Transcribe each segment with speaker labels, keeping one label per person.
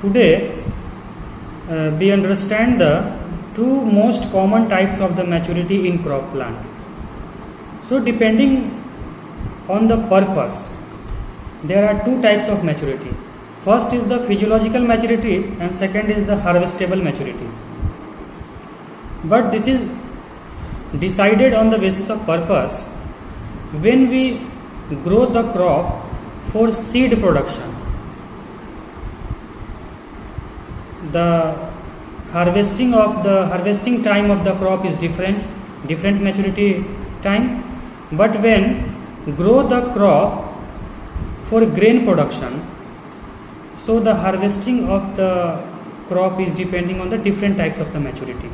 Speaker 1: Today we understand the two most common types of the maturity in crop plant. So depending on the purpose, there are two types of maturity. First is the physiological maturity and second is the harvestable maturity. But this is decided on the basis of purpose. When we grow the crop for seed production, the harvesting time of the crop is different maturity time. But when grow the crop for grain production, so the harvesting of the crop is depending on the different types of the maturity.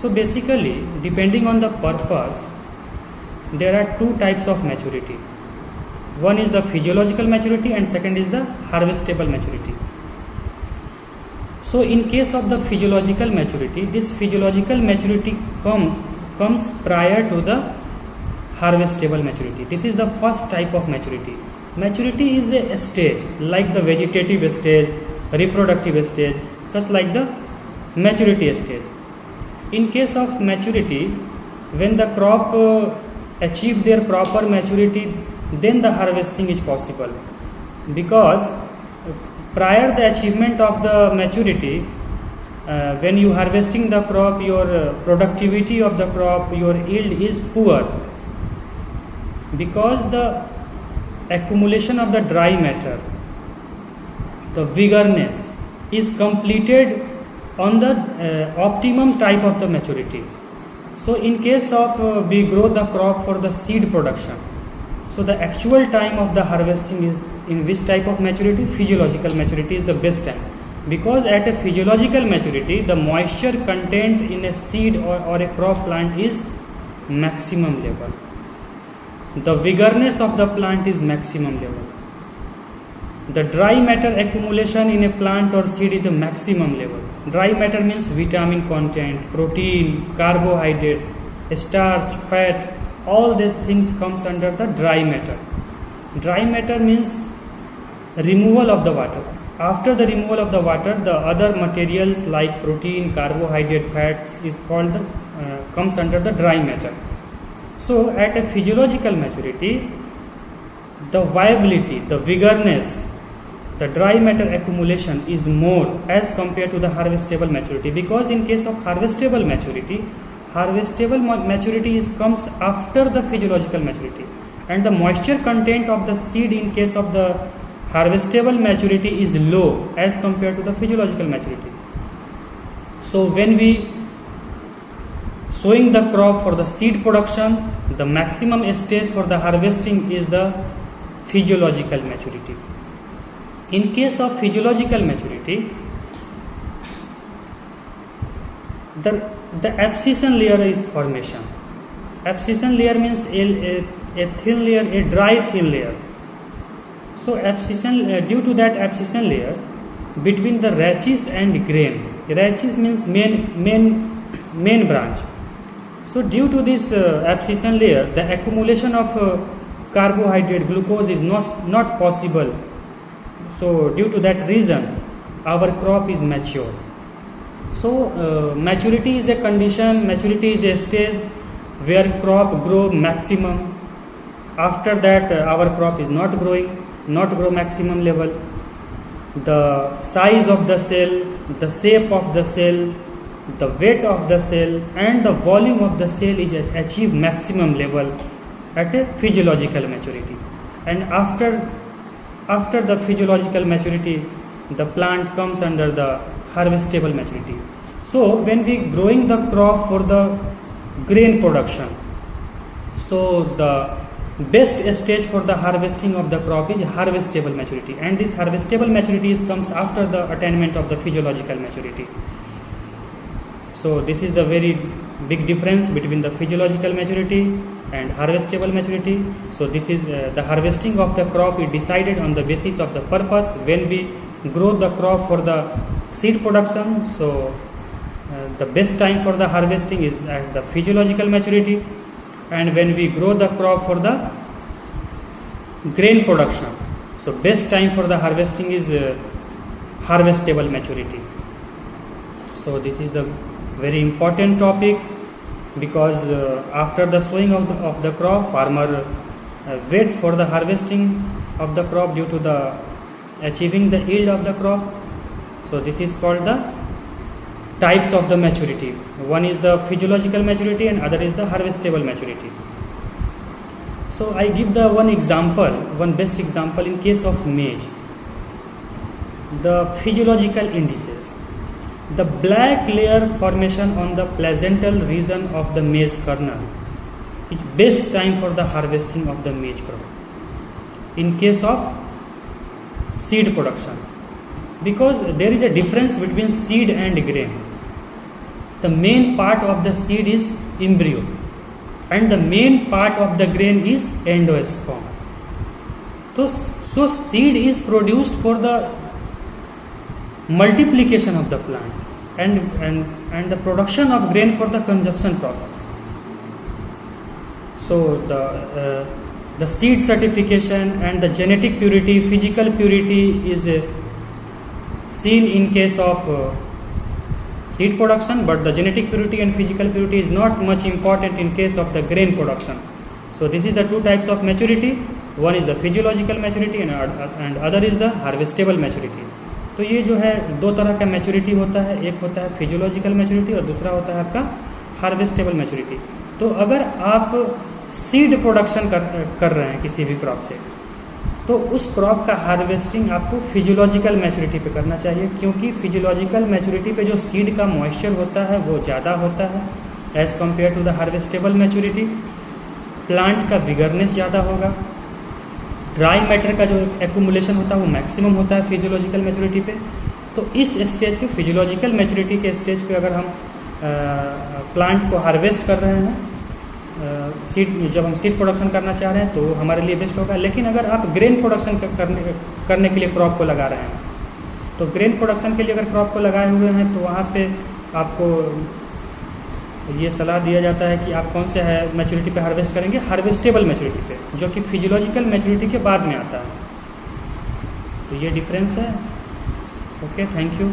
Speaker 1: So basically, depending on the purpose, there are two types of maturity. One is the physiological maturity and second is the harvestable maturity. So in case of the physiological maturity, this physiological maturity comes prior to the harvestable maturity. This is the first type of maturity. Maturity is a stage like the vegetative stage, reproductive stage, such like the maturity stage. In case of maturity, when the crop achieve their proper maturity, then the harvesting is possible, because prior the achievement of the maturity, when you harvesting the crop, your productivity of the crop, your yield is poor, because the accumulation of the dry matter, the vigorness is completed on the optimum type of the maturity. So in case of we grow the crop for the seed production, so the actual time of the harvesting is in which type of maturity? Physiological maturity is the best time, because at a physiological maturity, the moisture content in a seed or a crop plant is maximum level. The vigorness of the plant is maximum level. The dry matter accumulation in a plant or seed is a maximum level. Dry matter means vitamin content, protein, carbohydrate, starch, fat, all these things comes under the dry matter. Dry matter means removal of the water. After the removal of the water, the other materials like protein, carbohydrate, fats is called comes under the dry matter. So at a physiological maturity, the viability, the vigorness, the dry matter accumulation is more as compared to the harvestable maturity, because in case of harvestable maturity comes after the physiological maturity, and the moisture content of the seed in case of the harvestable maturity is low as compared to the physiological maturity. So when we sowing the crop for the seed production, the maximum stage for the harvesting is the physiological maturity. In case of physiological maturity, the abscission layer is formation. Abscission layer means a thin layer, a dry thin layer. So abscission, due to that abscission layer between the rachis and grain, rachis means main branch. So due to this abscission layer, the accumulation of carbohydrate, glucose is not possible. So due to that reason, our crop is mature. So maturity is a condition, maturity is a stage where crop grow maximum. After that, our crop is not grow maximum level. The size of the cell, the shape of the cell, the weight of the cell and the volume of the cell is achieve maximum level at a physiological maturity. And after the physiological maturity, the plant comes under the harvestable maturity. So when we growing the crop for the grain production, so the best stage for the harvesting of the crop is harvestable maturity, and this harvestable maturity comes after the attainment of the physiological maturity. So this is the very big difference between the physiological maturity and harvestable maturity. So this is the harvesting of the crop is decided on the basis of the purpose. When we grow the crop for the seed production, so the best time for the harvesting is at the physiological maturity, and when we grow the crop for the grain production, so best time for the harvesting is harvestable maturity. So this is the very important topic, because after the sowing of the crop, farmer wait for the harvesting of the crop due to the achieving the yield of the crop. So this is called the types of the maturity. One is the physiological maturity and other is the harvestable maturity. So I give the one best example in case of maize. The physiological indices. The black layer formation on the placental region of the maize kernel is best time for the harvesting of the maize crop in case of seed production, because there is a difference between seed and grain. The main part of the seed is embryo and the main part of the grain is endosperm. So seed is produced for the multiplication of the plant and the production of grain for the consumption process. So the seed certification and the genetic purity, physical purity is seen in case of seed production, but the genetic purity and physical purity is not much important in case of the grain production. So this is the two types of maturity. One is the physiological maturity and other is the harvestable maturity. तो ये जो है दो तरह का maturity होता है, एक होता है फिजियोलॉजिकल मैच्योरिटी और दूसरा होता है आपका हार्वेस्टेबल मैच्योरिटी. तो अगर आप सीड प्रोडक्शन कर रहे हैं किसी भी क्रॉप से, तो उस क्रॉप का हार्वेस्टिंग आपको फिजियोलॉजिकल मैच्योरिटी पे करना चाहिए, क्योंकि फिजियोलॉजिकल मैच्योरिटी पे जो सीड का मॉइस्चर होता है वो ज़्यादा होता है as compared to the harvestable maturity. Plant का विगरनेस ज़्यादा होगा, ड्राई मैटर का जो एक्यूमुलेशन होता है वो मैक्सिमम होता है फिजियोलॉजिकल मैच्योरिटी पे. तो इस स्टेज पे, फिजियोलॉजिकल मैच्योरिटी के स्टेज पे अगर हम प्लांट को हार्वेस्ट कर रहे हैं, जब हम सीड प्रोडक्शन करना चाह रहे हैं तो हमारे लिए बेस्ट होगा. लेकिन अगर आप ग्रेन प्रोडक्शन करने के लिए क्रॉप को लगा रहे हैं, तो ग्रेन प्रोडक्शन के लिए अगर क्रॉप को लगाए हुए हैं तो वहाँ पे आपको ये सलाह दिया जाता है कि आप कौन से मैच्योरिटी पे हार्वेस्ट करेंगे, हार्वेस्टेबल मैच्योरिटी पे, जो कि फिजियोलॉजिकल मैच्योरिटी के बाद में आता है. तो ये डिफरेंस है. Okay, thank you.